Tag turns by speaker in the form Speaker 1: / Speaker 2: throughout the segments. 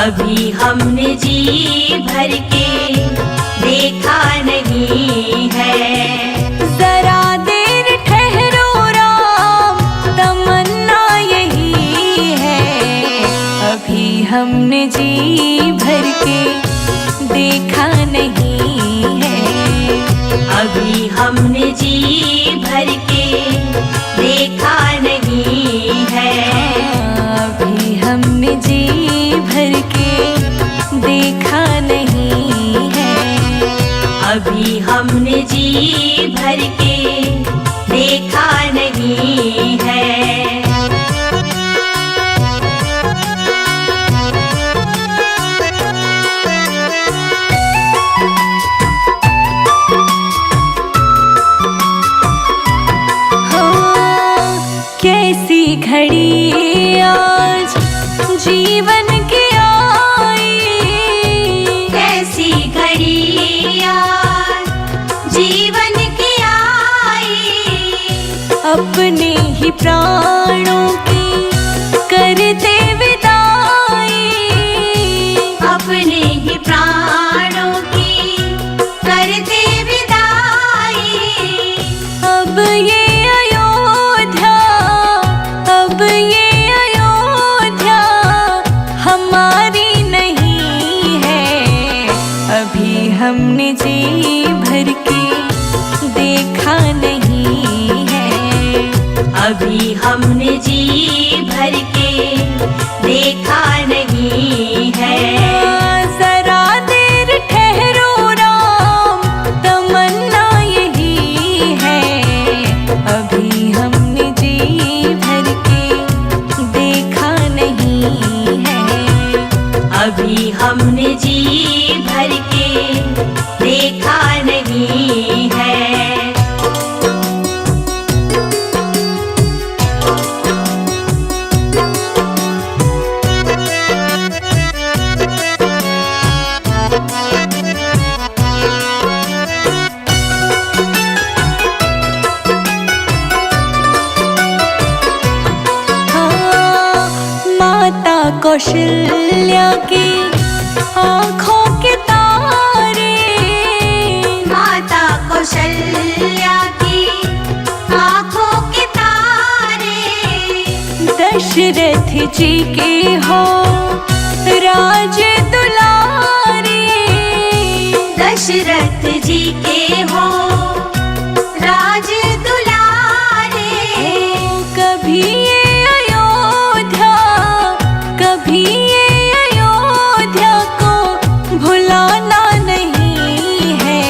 Speaker 1: अभी हमने जी भर के देखा नहीं है।
Speaker 2: जरा देर ठहरो राम, तमन्ना यही है। अभी हमने जी भर के देखा नहीं है।
Speaker 1: अभी हमने जी भर के देखा नहीं है।
Speaker 2: अभी हमने जी भर के देखा नहीं है।
Speaker 1: अभी हमने जी भर के देखा नहीं है।
Speaker 2: कैसी घड़ी आज जीवन की आई,
Speaker 1: कैसी घड़ी आज जीवन की आई।
Speaker 2: अपने ही प्राणों की करते विदाई,
Speaker 1: अपने ही प्राणों की करते विदाई।
Speaker 2: अब ये अब ये अयोध्या हमारी नहीं है। अभी हमने जी भर के देखा नहीं है।
Speaker 1: अभी हमने जी भर के देखा नहीं है।
Speaker 2: जरा देर ठहरो राम, तमन्ना यही है। अभी हमने जी भर के देखा नहीं है।
Speaker 1: अभी हमने जी भर के देखा नहीं है।
Speaker 2: माता कौशल्या की आँखों के तारे,
Speaker 1: माता कौशल्या की आँखों के तारे।
Speaker 2: दशरथ जी के हो राज दुलारे,
Speaker 1: दशरथ जी के हो राज दुलारे।
Speaker 2: कभी ये अयोध्या, कभी ये अयोध्या को भुलाना नहीं है।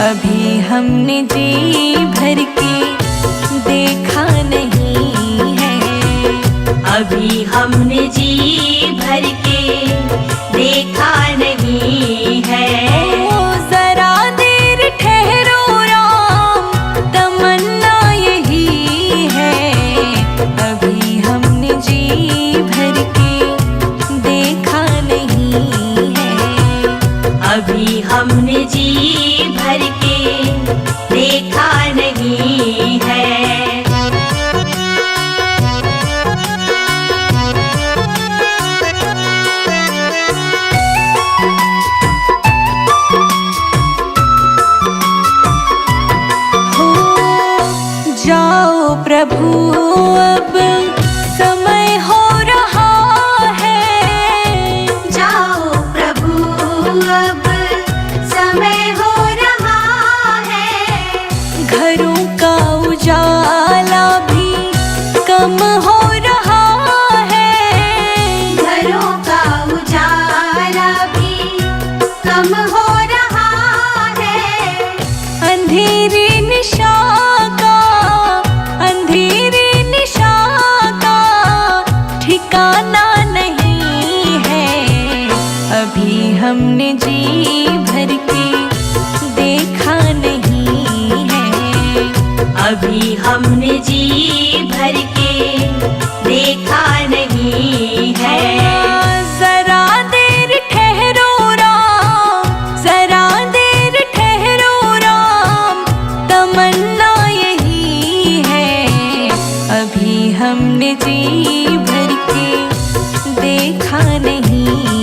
Speaker 2: अभी हमने जी भर के देखा नहीं है।
Speaker 1: अभी हमने जी भर के देखा नहीं है।
Speaker 2: जरा देर ठहरो राम, तमन्ना यही है। अभी हमने जी भर के देखा नहीं है।
Speaker 1: अभी हमने जी भर के देखा नहीं है।
Speaker 2: जाओ प्रभु अब समय हो रहा है।
Speaker 1: जाओ प्रभु अब समय हो रहा है।
Speaker 2: घरों का उजाला भी कम हो रहा है।
Speaker 1: घरों का उजाला भी कम हो रहा है।
Speaker 2: अंधेरी निशा का, अंधेरी निशा का ठिकाना नहीं है। अभी हमने जी भर के देखा नहीं है।
Speaker 1: अभी हमने जी भर के देखा नहीं है।
Speaker 2: जरा देर ठहरो राम, जरा देर ठहरो राम, तमन्ना यही है। अभी हमने जी भर के देखा नहीं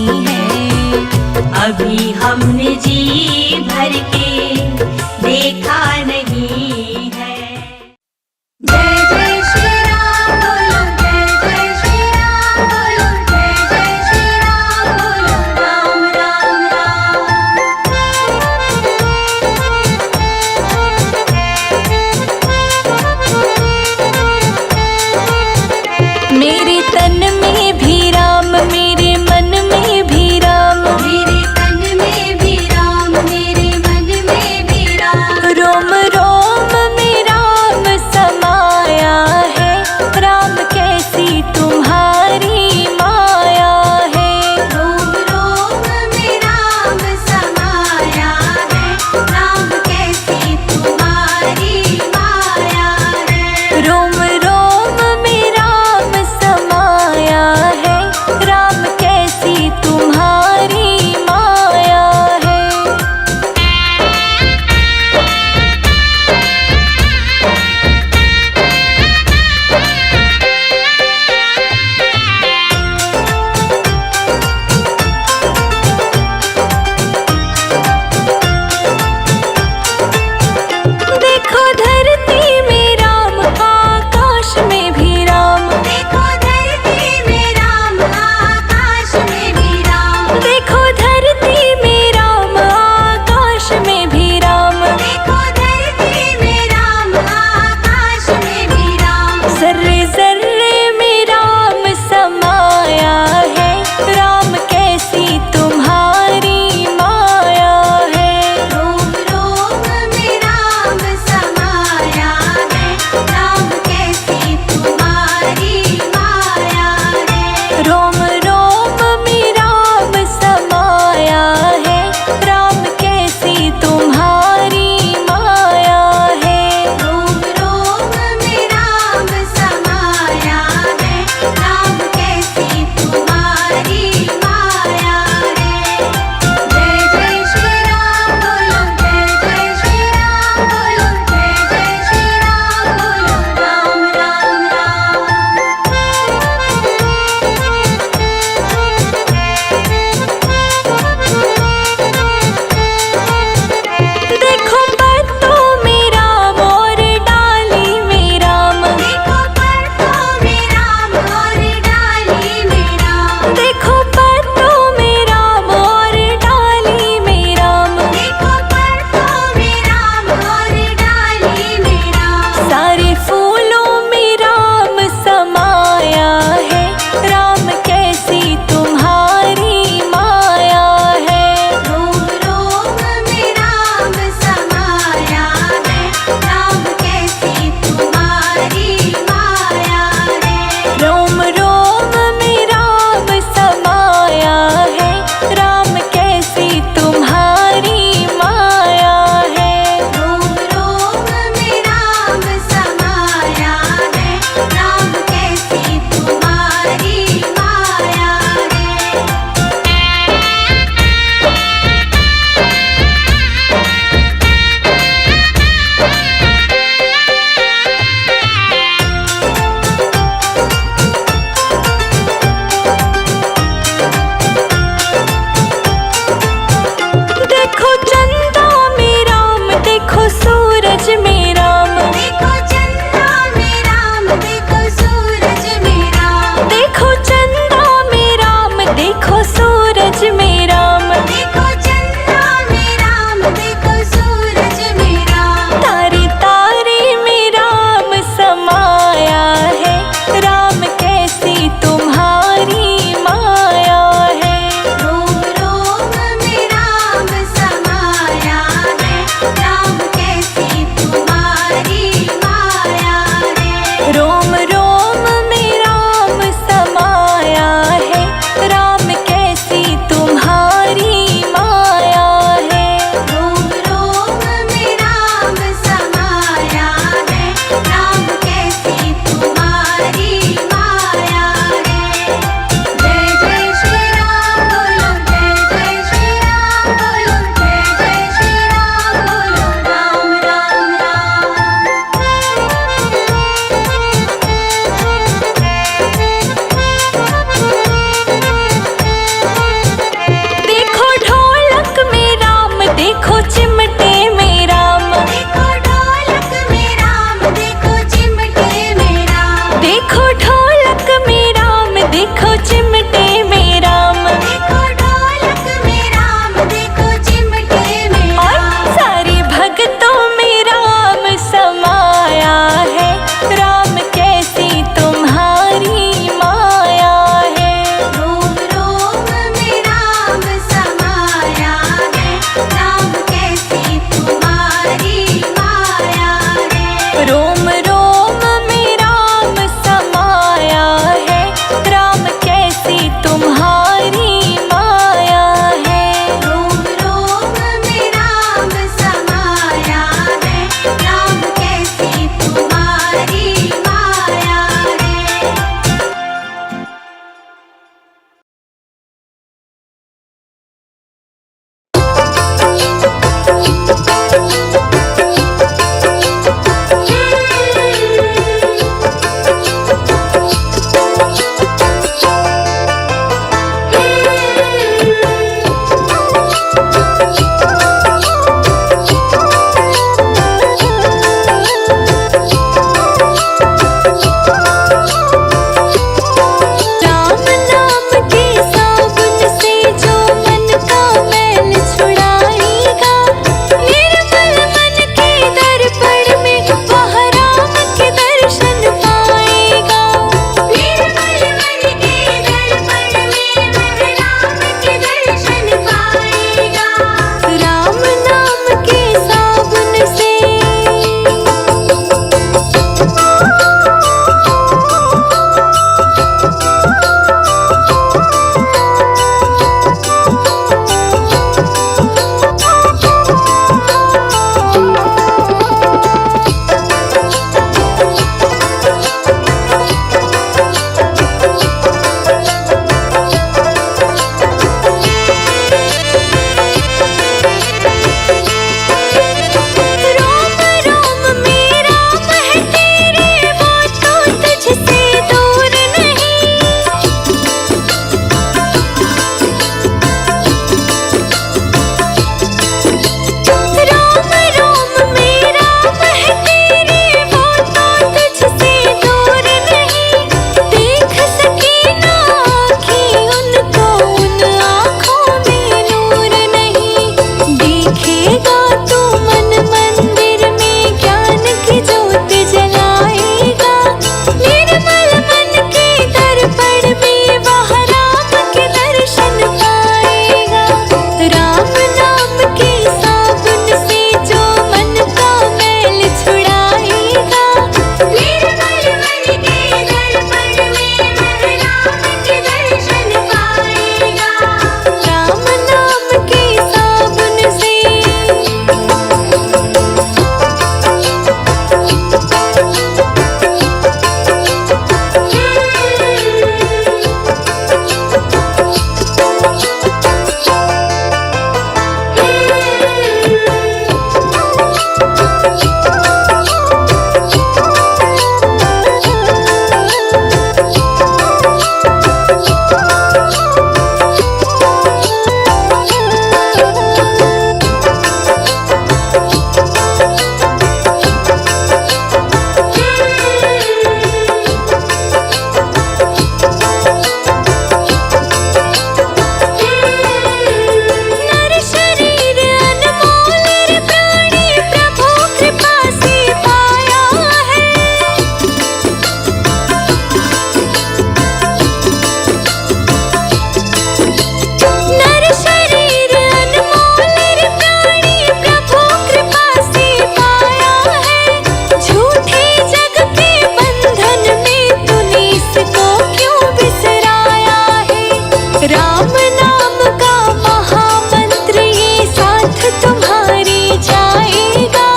Speaker 2: राम नाम का महामंत्र ये साथ तुम्हारे जाएगा।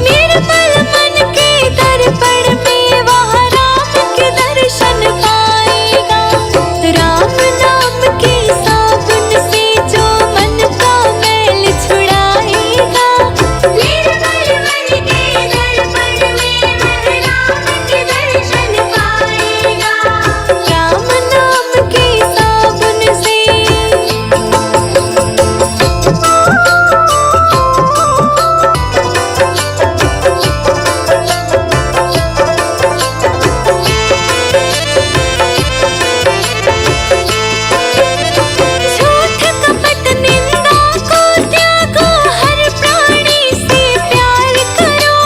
Speaker 2: निर्मल मन के दर्पण में वहाँ राम के दर्शन पाएगा। राम नाम के साबुन से जो मन का मैल छुड़ाएगा।
Speaker 1: निर्मल मन के दर्पण में वह राम के दर्शन पाएगा।
Speaker 2: राम नाम के साबुन से झूठ कपट निंदा को त्यागो, हर प्राणी से प्यार करो।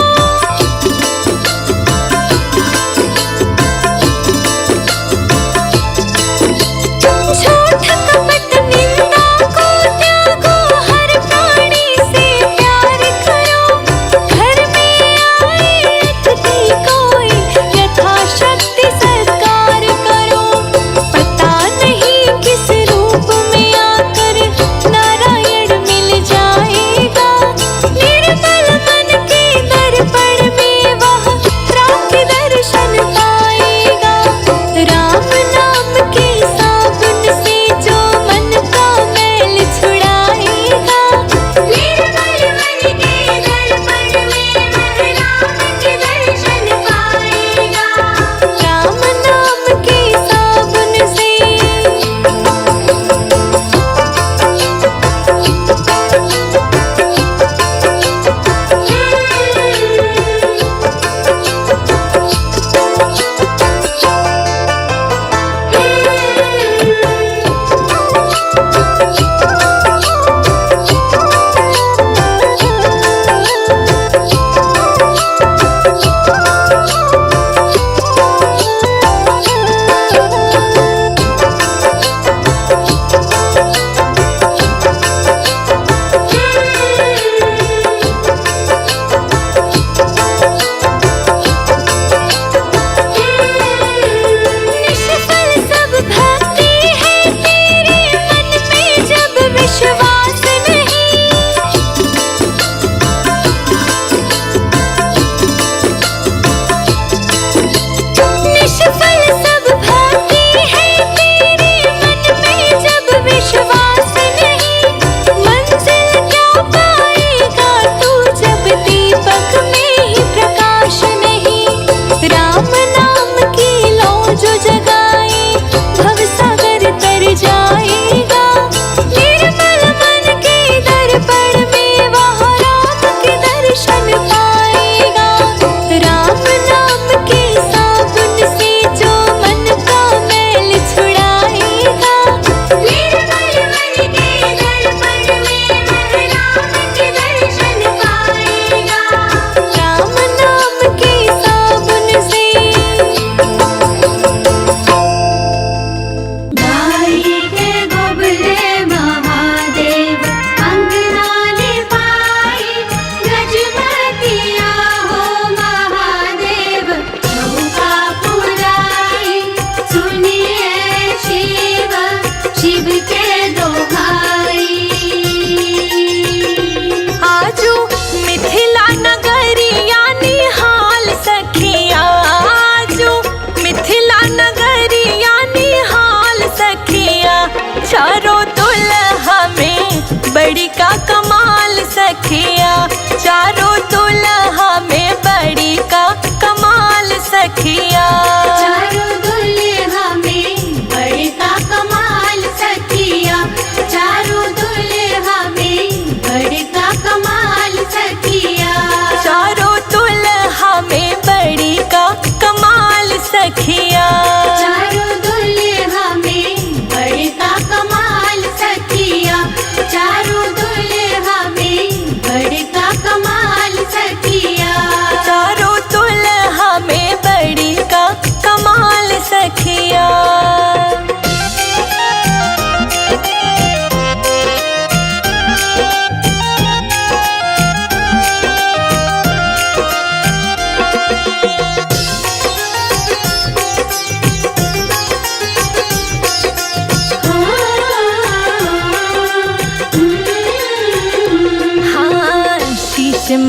Speaker 2: झूठ कपट निंदा को त्यागो, हर प्राणी से प्यार करो। घर में आए अतिथि कोई यथाशक्ति सत्कार करो। पता नहीं किस रूप में आकर नारायण मिल जाएगा। निर्मल मन के दर्पण में वह राम के दर्शन पाएगा। राम नाम के साबुन से जो मन का मैल छुड़ाएगा।
Speaker 1: निर्मल मन के दर्पण में वह राम के दर्शन पाएगा।
Speaker 2: राम नाम के साबुन से निष्फल सब भक्ति है तेरे मन में जब विश्वास नहीं। निष्फल सब भक्ति है तेरे मन में जब विश्वास नहीं। मंजिल क्या पाएगा तू जब दीपक में ही प्रकाश नहीं। राम नाम की लो जो जगाए भवसागर तर जाएगा। निर्मल मन के दर्पण में वहाँ राम के दर्शन पाएगा। राम नाम के साबुन से जो मन का मैल छुड़ाएगा।
Speaker 1: निर्मल मन के दर्पण में वह राम के दर्शन पाएगा।
Speaker 2: राम नाम के साबुन से
Speaker 1: गाई के गोबले महादेव अंगनाले पाए। गजमतिया हो महादेव चौका पुराई। सुनिए शिव शिव के दोहाई।
Speaker 2: आजू मिथिला नगरिया निहाल सखिया। आजू मिथिला नगरिया निहाल सखिया। चारों दुल्हा में बड़ी का कमाल सखिया। चारों दुल्हा में बड़ी का कमाल सखिया।
Speaker 1: चारों दुल्हा में बड़का कमाल सखिया। चारों दुल्हा में बड़का कमाल सखिया।
Speaker 2: चारों दुल्हा में बड़ी का कमाल सखिया।
Speaker 1: चारों दुल्हा में बड़का कमाल सखिया। चारों दुल्हा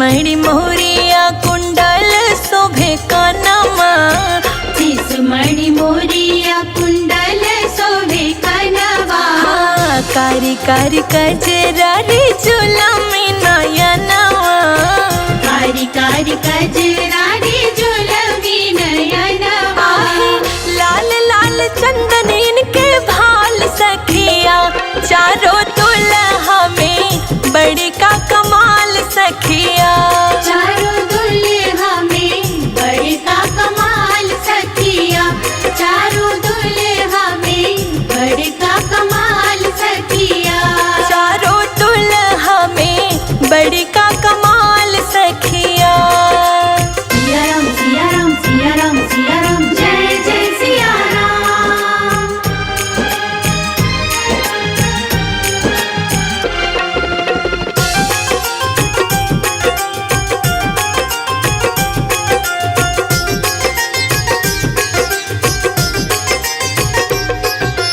Speaker 2: मणि मोरिया कुंडल शोभे कनमा,
Speaker 1: मणि मोरिया कुंडल शोभे कनवा।
Speaker 2: कारी कारी कजरारी जुलमी नयनवा,
Speaker 1: कारी कारी कजरारी जुलमी नयनवा।
Speaker 2: लाल लाल चंदनीन के भाल सखिया, चारों दुल्हा में बड़ी का कमाल सखिया।
Speaker 1: चारों दुल्हा में बड़ी का कमाल सखिया, चारों दुल्हा में बड़ी का कमाल सखिया।
Speaker 2: चारों दुल्हा में बड़ी का कमाल सखिया।
Speaker 1: सिया राम सिया राम सिया राम सिया राम, जय जय सिया राम।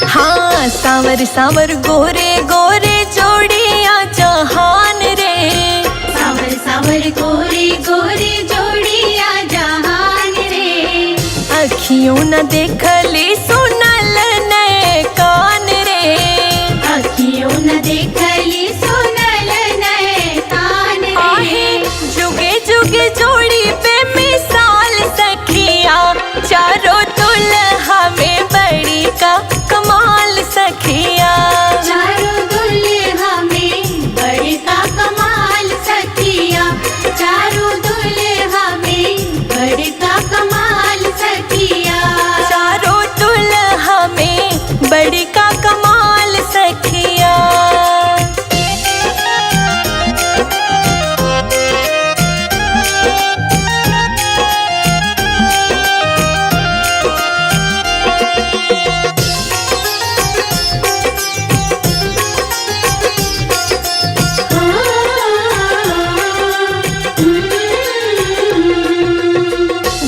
Speaker 2: हाँ सांवर सांवर गोरे गोरे जोड़िया जहान रे,
Speaker 1: सावर सावर गोरी गोरी जोड़िया जहान रे।
Speaker 2: अखियों न देखली सुनल नए कान रे,
Speaker 1: अखियों न देखली सुनल नए कान
Speaker 2: आहे
Speaker 1: रे।
Speaker 2: जुगे जुगे जोड़ी पे मिसाल सखिया, चारों दुल्हा में बड़ी का कमाल सखिया।
Speaker 1: चारों दुल्हा में बड़ी का कमाल सखिया, चारों दुल्हा में बड़ी का कमाल सखिया।
Speaker 2: चारों दुल्हा में बड़ी का कमाल सखिया।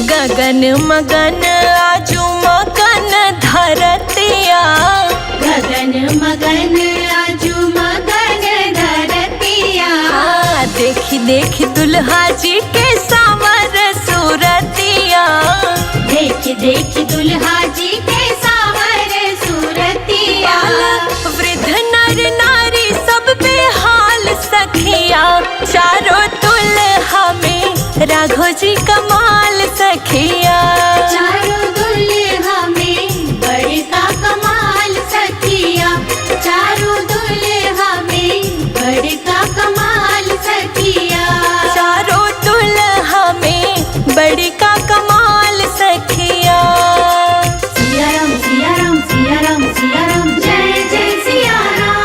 Speaker 2: गगन मगन आजू मगन धरतिया,
Speaker 1: गगन मगन आजू मगन धरतिया।
Speaker 2: देखी देखी दुल्हा जी के सावर सूरतिया,
Speaker 1: देख देख दुल्हा जी के सावर सूरतिया।
Speaker 2: वृद्ध नर नारी सब बेहाल सखिया, चारों दुल्हा में राघो जी कमाल सखिया।
Speaker 1: चारों दुल्हा में बड़ी का कमाल सखिया, चारों दुल्हा में बड़ी का कमाल सखिया।
Speaker 2: चारों दुल्हा में बड़ी का कमाल सखिया।
Speaker 1: सिया राम सिया राम सिया राम सिया राम, जय जय सिया राम।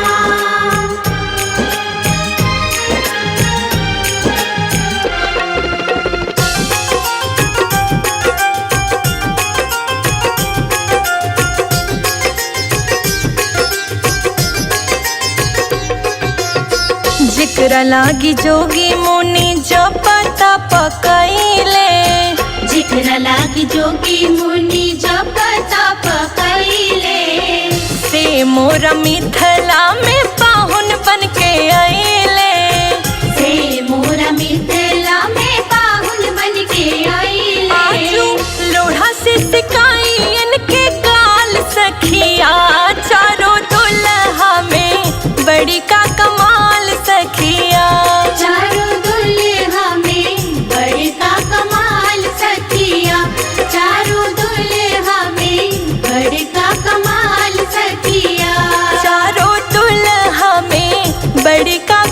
Speaker 2: जिक्र लागी जोगी मुनि जपत पकैले,
Speaker 1: जिक्र लागी जोगी मुनि जप तप कैले।
Speaker 2: से मोरा मिथिला में पाहुन बन के अइले,
Speaker 1: से मोरा मिथिला में पाहुन बन के आइले।
Speaker 2: आजू लोढ़ा से सिकाई इनके गाल सखिया, चारों दुल्हा में बड़ी का कमाल सखिया।
Speaker 1: चारों दुल्हा में बड़ी का कमाल सखिया, चारों दुल्हा में बड़ी का कमाल सखिया।
Speaker 2: चारों दुल्हा में बड़ी का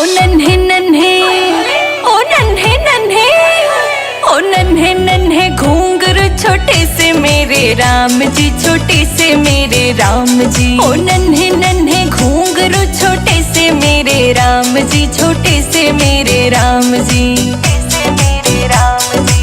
Speaker 2: ओ नन्हे नन्हे, ओ नन्हे नन्हे, ओ नन्हे नन्हे घूंघरू छोटे से मेरे राम जी, छोटे से मेरे राम जी। ओ नन्हे नन्हे घूंघरू छोटे से मेरे राम जी, छोटे से मेरे राम जी, से मेरे राम जी।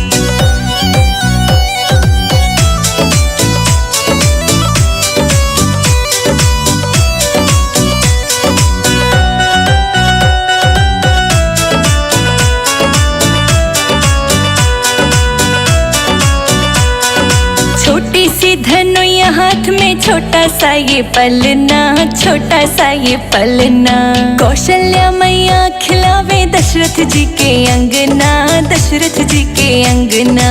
Speaker 2: छोटी सी धनुया हाथ में छोटा सा ये पलना, छोटा सा ये पलना। कौशल्या मैया खिलावे दशरथ जी के अंगना, दशरथ जी के अंगना।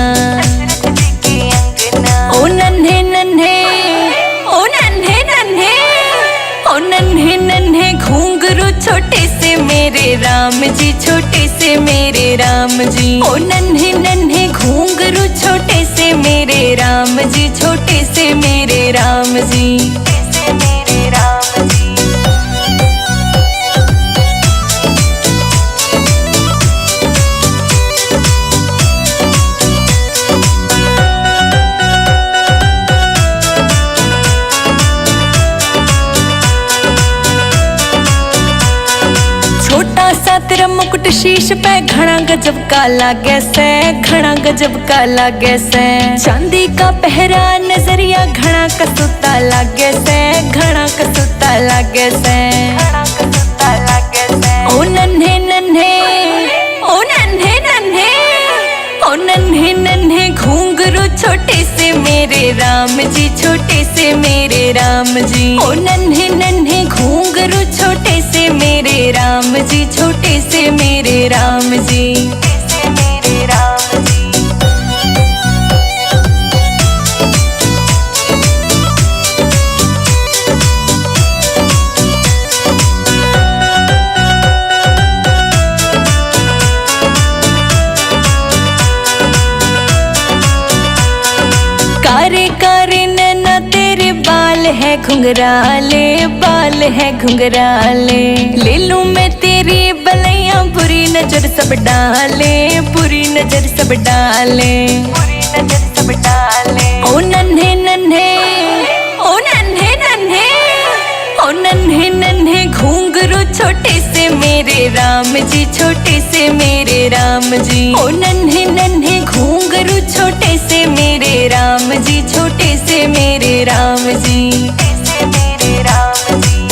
Speaker 2: ओ नन्हे नन्हे, ओ नन्हे नन्हे, ओ नन्हे नन्हे घूंघरू छोटे से मेरे राम जी, छोटे से मेरे राम जी। ओ नन्हे नन्हे घूंघरू छोटे से मेरे राम जी, छोटे से मेरे राम जी, से मेरे राम जी। छोटा सा तेरा मुकुट शीश पे घना गजब का लागे से, घना गजब का लागे से। चांदी का पहरा नजरिया घना कसूता लागे से, घना कसूता लागे से, घना कसूता लागे से। ओ नन्हे नन्हे, ओ नन्हे नन्हे, ओ नन्हे नन्हे घूंघरू छोटे से मेरे राम जी, छोटे से मेरे राम जी। ओ नन्हे नन्हे घूंघरू छोटे से मेरे राम जी, छोटे से मेरे राम जी, से मेरे राम जी। कारे कारे नैना तेरे बाल है घुंघराले, बाल है घुंघराले। ले लूं मैं तेरी बलैया बुरी नजर सब डाले, बुरी नजर सब डाले, बुरी नजर सब डाले। ओ नन्हे नन्हे, ओ नन्हे नन्हे, ओ नन्हे नन्हे घूंघरू छोटे से मेरे राम जी, छोटे से मेरे राम जी। ओ नन्हे नन्हे घूंघरू छोटे से मेरे राम जी, छोटे से मेरे राम जी, से मेरे राम जी।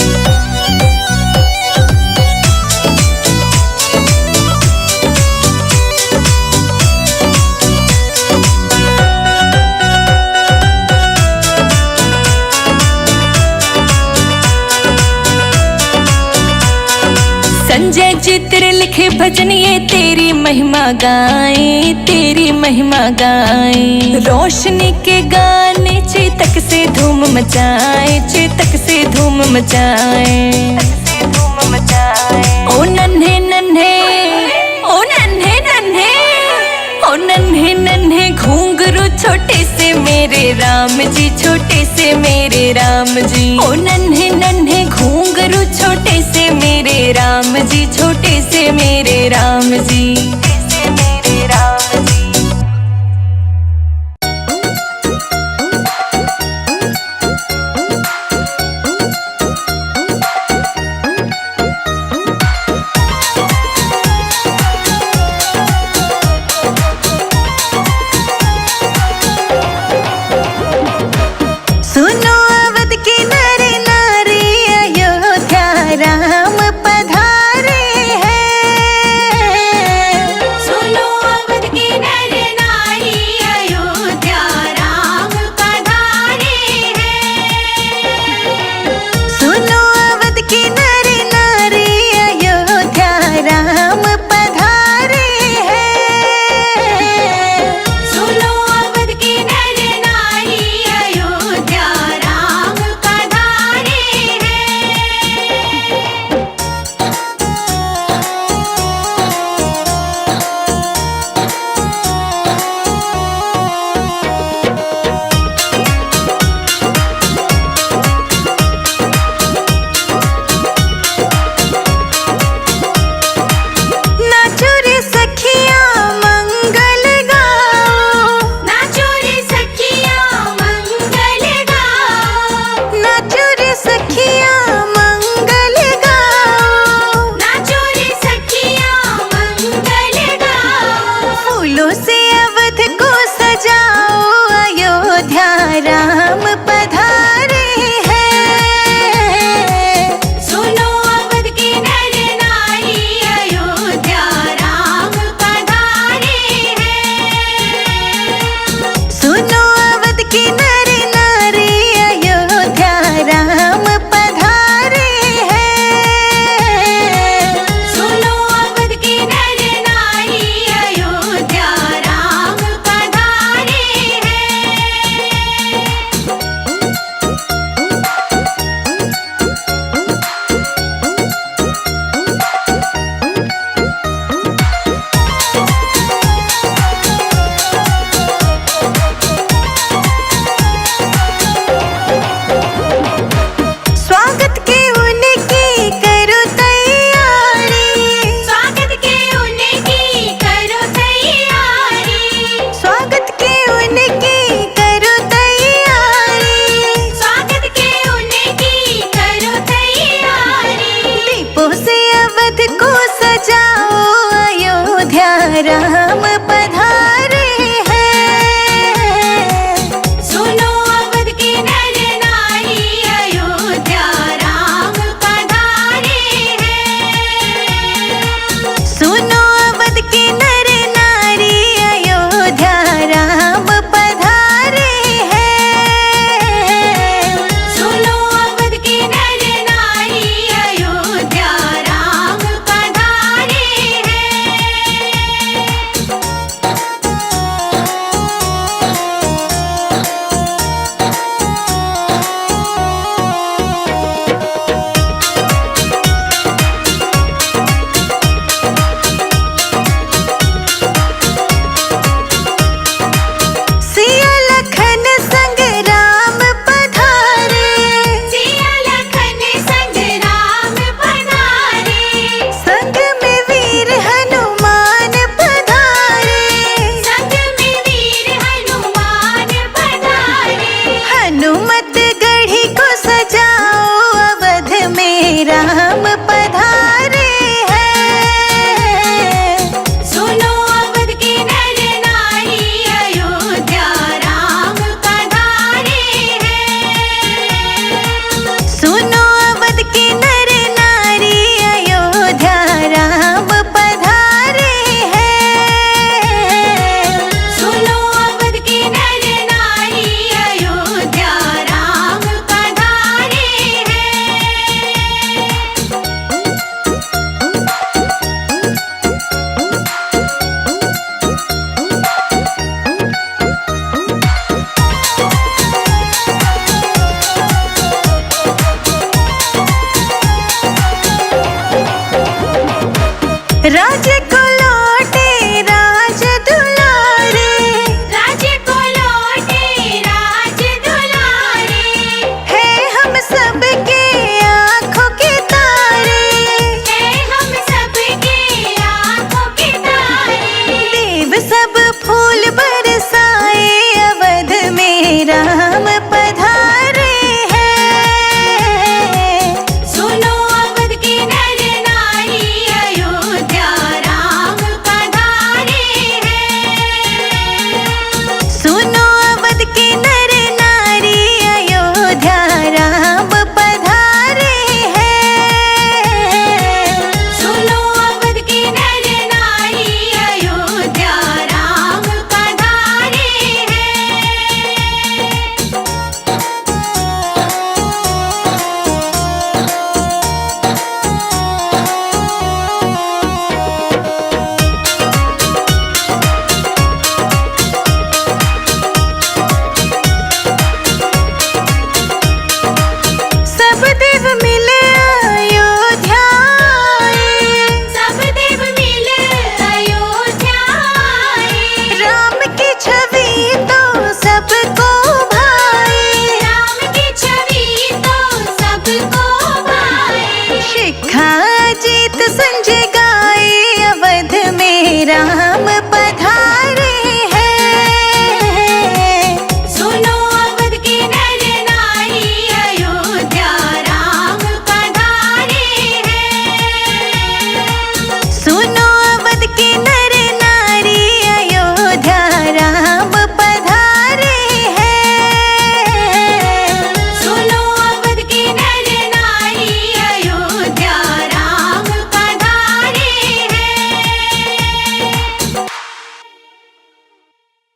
Speaker 2: संजय जी तेरे लिखे भजन ये तेरी महिमा गाए, तेरी महिमा गाए। रोशनी के गाने चेतक से धूम मचाए, चेतक से धूम मचाए, धूम मचाए। ओ नन्हे नन्हे, ओ नन्हे नन्हे, ओ नन्हे नन्हे घूंघरू छोटे से मेरे राम जी, छोटे से मेरे राम जी। ओ नन्हे नन्हे घूंघरू छोटे से मेरे राम जी, छोटे से मेरे राम जी, से मेरे राम जी।
Speaker 3: सुनो अवध की नारी नारी अयोध्या राम पधारे हैं। राज